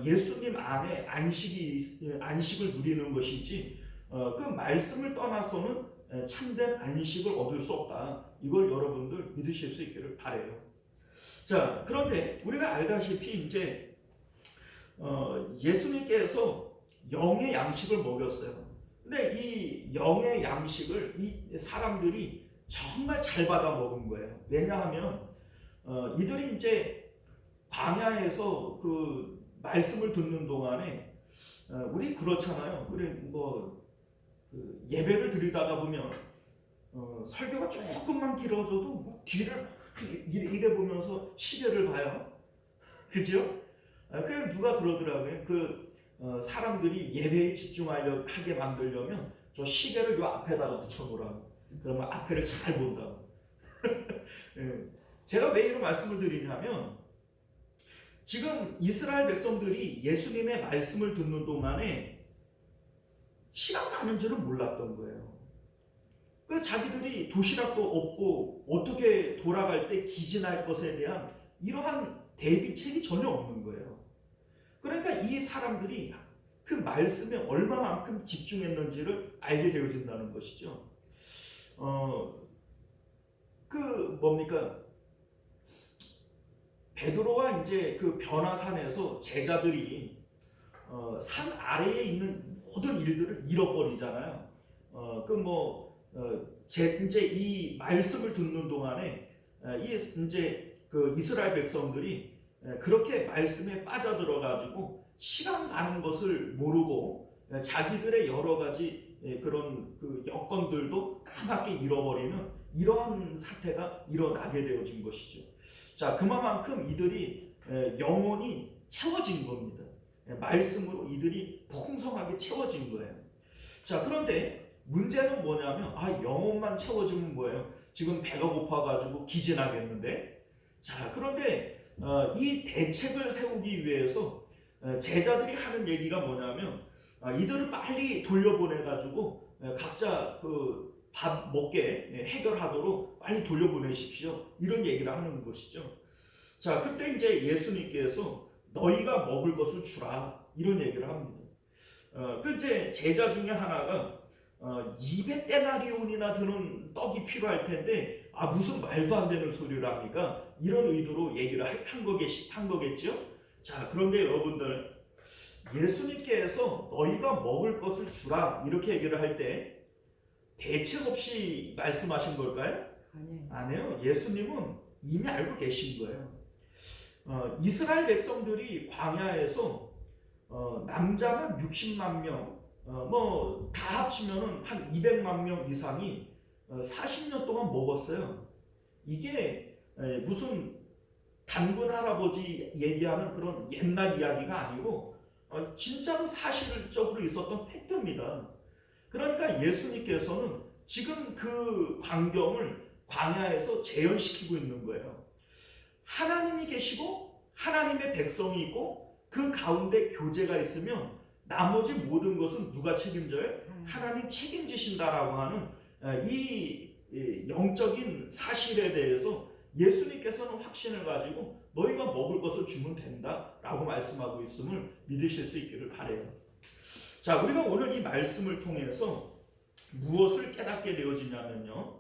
예수님 안에 안식을 누리는 것이지 그 말씀을 떠나서는 참된 안식을 얻을 수 없다. 이걸 여러분들 믿으실 수 있기를 바라요. 자, 그런데 우리가 알다시피 이제 예수님께서 영의 양식을 먹였어요. 근데 이 영의 양식을 이 사람들이 정말 잘 받아 먹은 거예요. 왜냐하면 이들이 이제 광야에서 그 말씀을 듣는 동안에 우리 그렇잖아요. 우리 뭐 그 예배를 드리다가 보면 설교가 조금만 길어져도 뭐 뒤를 이래 보면서 시계를 봐요. 그죠? 그래서 누가 그러더라고요. 그 사람들이 예배에 집중하게 만들려면 저 시계를 요 앞에다가 붙여놓으라고. 그러면 앞에를 잘 본다고. 제가 왜 이런 말씀을 드리냐면 지금 이스라엘 백성들이 예수님의 말씀을 듣는 동안에 시간 가는 줄은 몰랐던 거예요. 그 자기들이 도시락도 없고 어떻게 돌아갈 때 기진할 것에 대한 이러한 대비책이 전혀 없는 거예요. 그러니까 이 사람들이 그 말씀에 얼마만큼 집중했는지를 알게 되어진다는 것이죠. 베드로와 이제 그 변화산에서 제자들이 산 아래에 있는 모든 일들을 잃어버리잖아요. 이제 이 말씀을 듣는 동안에 이제 그 이스라엘 백성들이 그렇게 말씀에 빠져들어 가지고 시간 가는 것을 모르고 자기들의 여러 가지 그런 그 여건들도 까맣게 잃어버리는 이러한 사태가 일어나게 되어진 것이죠. 자, 그만큼 이들이 영혼이 채워진 겁니다. 말씀으로 이들이 풍성하게 채워진 거예요. 자, 그런데 문제는 뭐냐면 영혼만 채워지면 뭐예요? 지금 배가 고파가지고 기진하겠는데. 자, 그런데 이 대책을 세우기 위해서 제자들이 하는 얘기가 뭐냐면 이들을 빨리 돌려보내가지고 각자 그 밥 먹게 해결하도록 빨리 돌려보내십시오. 이런 얘기를 하는 것이죠. 자, 그때 이제 예수님께서 너희가 먹을 것을 주라 이런 얘기를 합니다. 그 이제 제자 중에 하나가 200데나리온이나 드는 떡이 필요할 텐데 무슨 말도 안 되는 소리를 합니까? 이런 의도로 얘기를 한 거겠죠. 자, 그런데 여러분들, 예수님께서 너희가 먹을 것을 주라 이렇게 얘기를 할 때 대책 없이 말씀하신 걸까요? 아니에요. 아니에요. 예수님은 이미 알고 계신 거예요. 이스라엘 백성들이 광야에서 남자는 60만 명, 뭐 다 합치면은 한 200만 명 이상이 40년 동안 먹었어요. 이게 무슨 단군 할아버지 얘기하는 그런 옛날 이야기가 아니고 진짜로 사실적으로 있었던 팩트입니다. 그러니까 예수님께서는 지금 그 광경을 광야에서 재현시키고 있는 거예요. 하나님이 계시고 하나님의 백성이 있고 그 가운데 교제가 있으면 나머지 모든 것은 누가 책임져요? 하나님 책임지신다라고 하는 이 영적인 사실에 대해서 예수님께서는 확신을 가지고 너희가 먹을 것을 주면 된다라고 말씀하고 있음을 믿으실 수 있기를 바라요. 자, 우리가 오늘 이 말씀을 통해서 무엇을 깨닫게 되어지냐면요.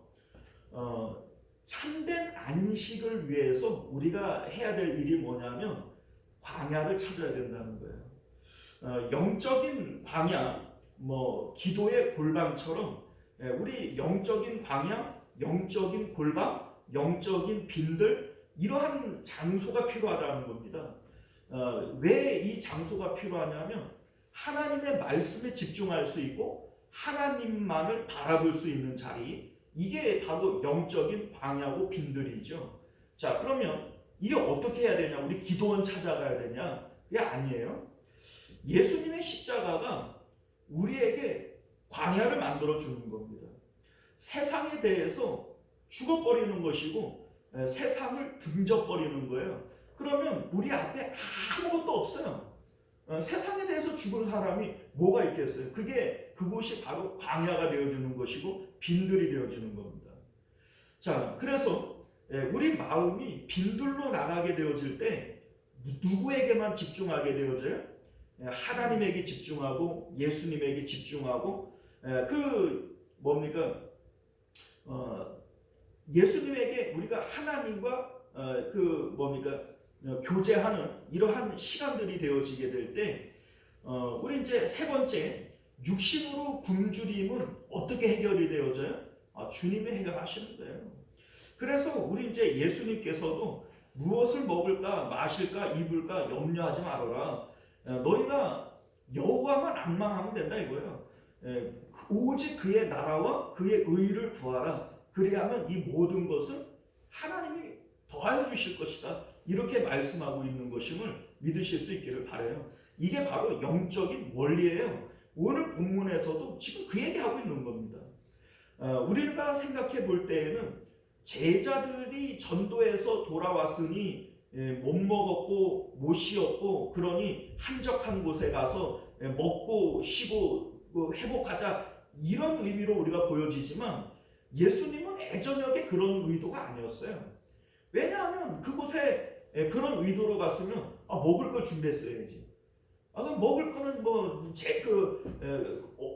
참된 안식을 위해서 우리가 해야 될 일이 뭐냐면 광야를 찾아야 된다는 거예요. 영적인 광야, 기도의 골방처럼 우리 영적인 광야, 영적인 골방, 영적인 빈들, 이러한 장소가 필요하다는 겁니다. 왜 이 장소가 필요하냐면 하나님의 말씀에 집중할 수 있고 하나님만을 바라볼 수 있는 자리, 이게 바로 영적인 광야고 빈들이죠. 자, 그러면 이게 어떻게 해야 되냐? 우리 기도원 찾아가야 되냐? 그게 아니에요. 예수님의 십자가가 우리에게 광야를 만들어 주는 겁니다. 세상에 대해서 죽어버리는 것이고 세상을 등져버리는 거예요. 그러면 우리 앞에 아무것도 없어요. 세상에 대해서 죽은 사람이 뭐가 있겠어요? 그곳이 바로 광야가 되어주는 것이고 빈들이 되어지는 겁니다. 자, 그래서 우리 마음이 빈들로 나가게 되어질 때 누구에게만 집중하게 되어져요? 하나님에게 집중하고 예수님에게 집중하고 예수님에게 우리가 하나님과 교제하는 이러한 시간들이 되어지게 될 때 우리 이제 세 번째, 육신으로 굶주림은 어떻게 해결이 되어져요? 주님이 해결하시는 거예요. 그래서 우리 이제 예수님께서도 무엇을 먹을까 마실까 입을까 염려하지 말아라. 너희가 여호와만 앙망하면 된다 이거예요. 오직 그의 나라와 그의 의를 구하라. 그리하면 이 모든 것은 하나님이 더하여 주실 것이다. 이렇게 말씀하고 있는 것임을 믿으실 수 있기를 바라요. 이게 바로 영적인 원리예요. 오늘 본문에서도 지금 그 얘기하고 있는 겁니다. 우리가 생각해 볼 때에는 제자들이 전도에서 돌아왔으니 못 먹었고 못 쉬었고 그러니 한적한 곳에 가서 먹고 쉬고 회복하자 이런 의미로 우리가 보여지지만 예수님은 애저녁에 그런 의도가 아니었어요. 왜냐하면 그곳에 그런 의도로 갔으면 먹을 걸 준비했어야지. 그럼 먹을 거는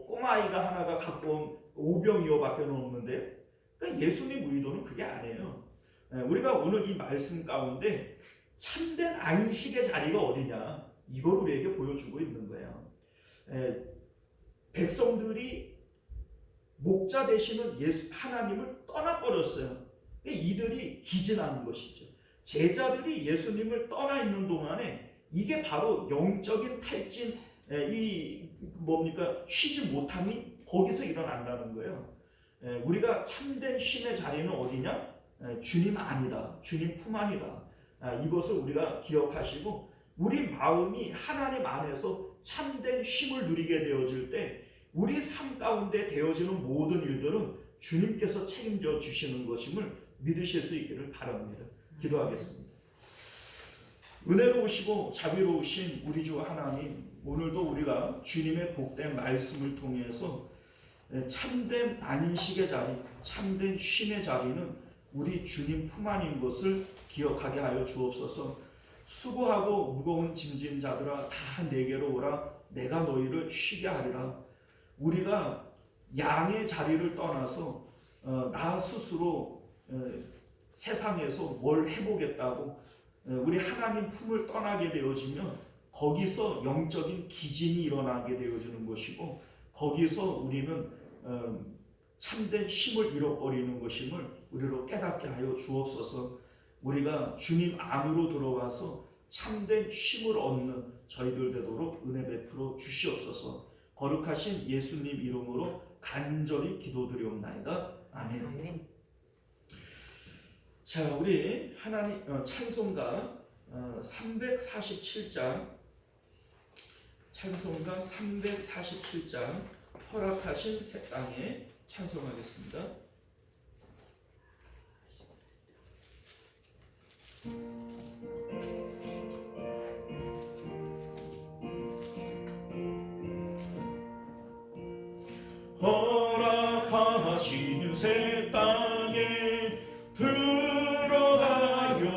꼬마아이가 하나가 갖고 온 5병이어밖에 없는데 그러니까 예수님 의도는 그게 아니에요. 우리가 오늘 이 말씀 가운데 참된 안식의 자리가 어디냐 이걸 우리에게 보여주고 있는 거예요. 백성들이 목자 되시는 하나님을 떠나버렸어요. 이들이 기진하는 것이죠. 제자들이 예수님을 떠나 있는 동안에 이게 바로 영적인 탈진, 쉬지 못함이 거기서 일어난다는 거예요. 우리가 참된 쉼의 자리는 어디냐? 주님 안이다. 주님 품 안이다. 이것을 우리가 기억하시고 우리 마음이 하나님 안에서 참된 쉼을 누리게 되어질 때 우리 삶 가운데 되어지는 모든 일들은 주님께서 책임져 주시는 것임을 믿으실 수 있기를 바랍니다. 기도하겠습니다. 은혜로우시고 자비로우신 우리 주 하나님, 오늘도 우리가 주님의 복된 말씀을 통해서 참된 안식의 자리, 참된 쉼의 자리는 우리 주님 품 안인 것을 기억하게 하여 주옵소서. 수고하고 무거운 짐진 자들아 다 내게로 오라, 내가 너희를 쉬게 하리라. 우리가 양의 자리를 떠나서 나 스스로 세상에서 뭘 해보겠다고 우리 하나님 품을 떠나게 되어지면 거기서 영적인 기진이 일어나게 되어지는 것이고, 거기서 우리는 참된 쉼을 잃어버리는 것임을 우리로 깨닫게 하여 주옵소서. 우리가 주님 안으로 들어가서 참된 쉼을 얻는 저희들 되도록 은혜 베풀어 주시옵소서. 거룩하신 예수님 이름으로 간절히 기도드리옵나이다. 아멘. 자, 우리 하나님 찬송가 347장, 찬송가 347장 허락하신 새 땅에 찬송하겠습니다. 허락하신 새 땅에 들어가려면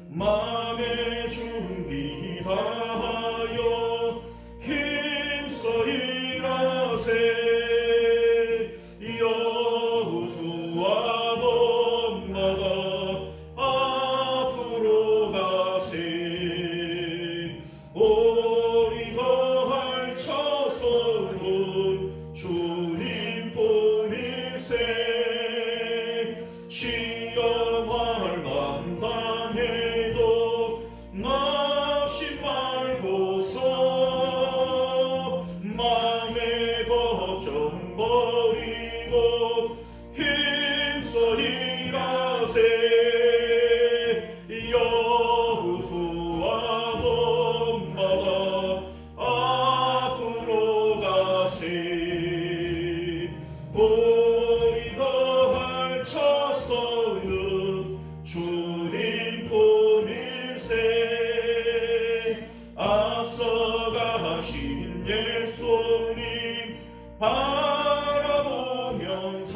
마음의 준비 다하여 힘써 일하세. 여호수아 범마다 앞으로 가세. 오리 거할 처소는 주님 보일세. 시험할 만당해도 낙심 말고서 마음의 걱정 버리고 힘써 일하세. 여호수아 범마다 앞으로 가세. 우리 거할 처소는 주님 보일세. 앞서가신 예수님 바라보면서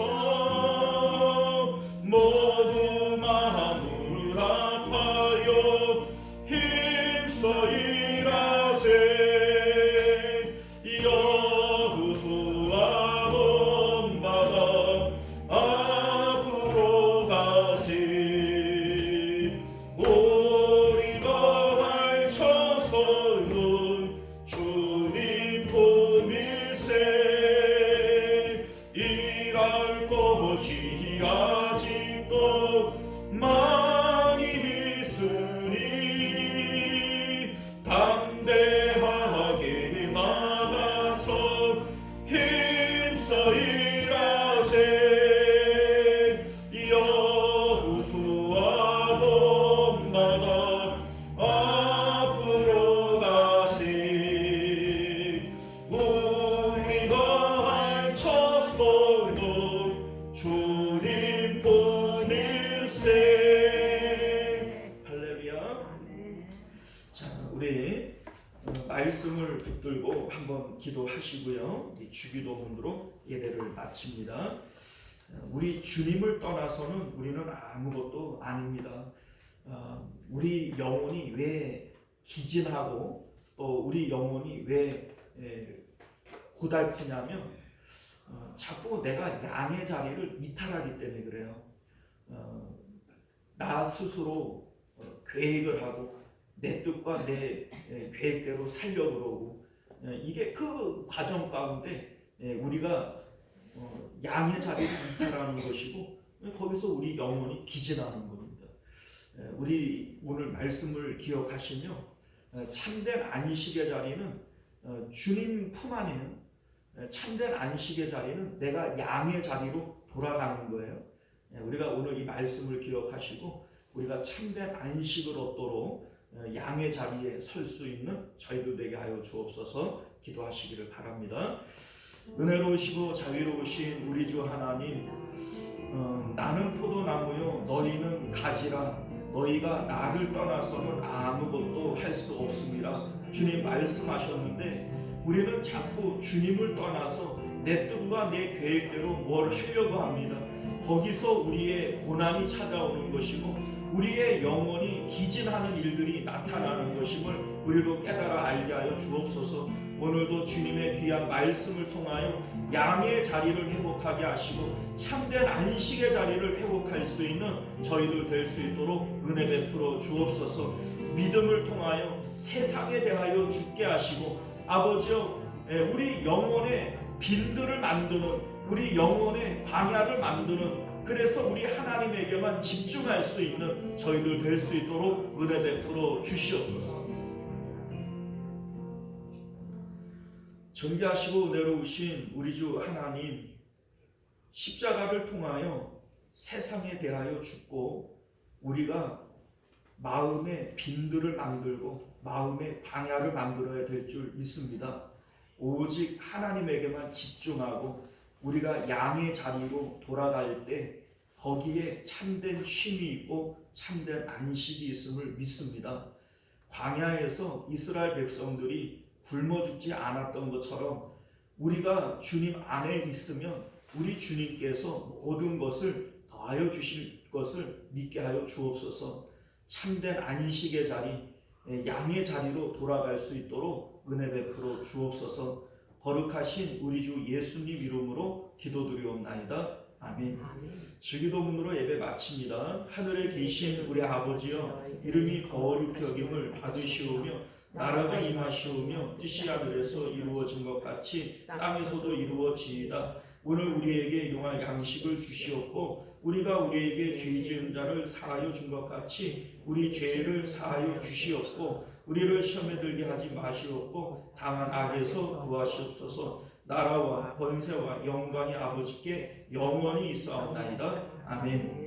모두 마음을 아파요 힘써 일하세. 여호수아 범마다 앞으로 가세. 우리 거할 처소는 주님 보일세. 일할 곳이 아직도 많이 있으니 담대하게 나가서 힘써 일하세. 여호수아 범마다 앞으로 가세. 우리 거할 처소는 주님 보일세. 할렐루야. 자, 우리 말씀을 붙들고 한번 기도하시고요. 이 주기도문으로 예배를 마칩니다. 우리 주님을 떠나서는 우리는 아무것도 아닙니다. 우리 영혼이 왜 기진하고 또 우리 영혼이 왜 고달프냐면 자꾸 내가 양의 자리를 이탈하기 때문에 그래요. 나 스스로 계획을 하고 내 뜻과 내 계획대로 살려고 그러고, 이게 그 과정 가운데 우리가 양의 자리를 이탈하는 것이고, 거기서 우리 영혼이 기진하는 겁니다. 우리 오늘 말씀을 기억하시며 참된 안식의 자리는 주님 품 안에는, 참된 안식의 자리는 내가 양의 자리로 돌아가는 거예요. 우리가 오늘 이 말씀을 기억하시고 우리가 참된 안식을 얻도록 양의 자리에 설 수 있는 저희들 되게 하여 주옵소서. 기도하시기를 바랍니다. 은혜로우시고 자비로우신 우리 주 하나님, 나는 포도나무요 너희는 가지라. 너희가 나를 떠나서는 아무것도 할 수 없습니다. 주님 말씀하셨는데 우리는 자꾸 주님을 떠나서 내 뜻과 내 계획대로 뭘 하려고 합니다. 거기서 우리의 고난이 찾아오는 것이고 우리의 영혼이 기진하는 일들이 나타나는 것임을 우리로 깨달아 알게 하여 주옵소서. 오늘도 주님의 귀한 말씀을 통하여 양의 자리를 회복하게 하시고 참된 안식의 자리를 회복할 수 있는 저희들 될 수 있도록 은혜 베풀어 주옵소서. 믿음을 통하여 세상에 대하여 죽게 하시고 아버지여, 우리 영혼의 빈들을 만드는, 우리 영혼의 광야를 만드는, 그래서 우리 하나님에게만 집중할 수 있는 저희들 될 수 있도록 은혜 베풀어 주시옵소서. 존귀하시고 은혜로우신 우리 주 하나님, 십자가를 통하여 세상에 대하여 죽고 우리가 마음의 빈들을 만들고 마음의 광야를 만들어야 될 줄 믿습니다. 오직 하나님에게만 집중하고 우리가 양의 자리로 돌아갈 때 거기에 참된 쉼이 있고 참된 안식이 있음을 믿습니다. 광야에서 이스라엘 백성들이 굶어 죽지 않았던 것처럼 우리가 주님 안에 있으면 우리 주님께서 모든 것을 더하여 주실 것을 믿게 하여 주옵소서. 참된 안식의 자리, 양의 자리로 돌아갈 수 있도록 은혜 베풀어 주옵소서. 거룩하신 우리 주 예수님 이름으로 기도드리옵나이다. 아멘. 주기도문으로 예배 마칩니다. 하늘에 계신 우리 아버지여, 이름이 거룩히 여김을 받으시오며 나라가 임하시오며 뜻이 하늘에서 이루어진 것 같이 땅에서도 이루어지이다. 오늘 우리에게 용할 양식을 주시옵고 우리가 우리에게 죄 지은 자를 사하여 준 것 같이 우리 죄를 사하여 주시옵고 우리를 시험에 들게 하지 마시옵고 다만 악에서 구하시옵소서. 나라와 권세와 영광이 아버지께 영원히 있사옵나이다. 아멘.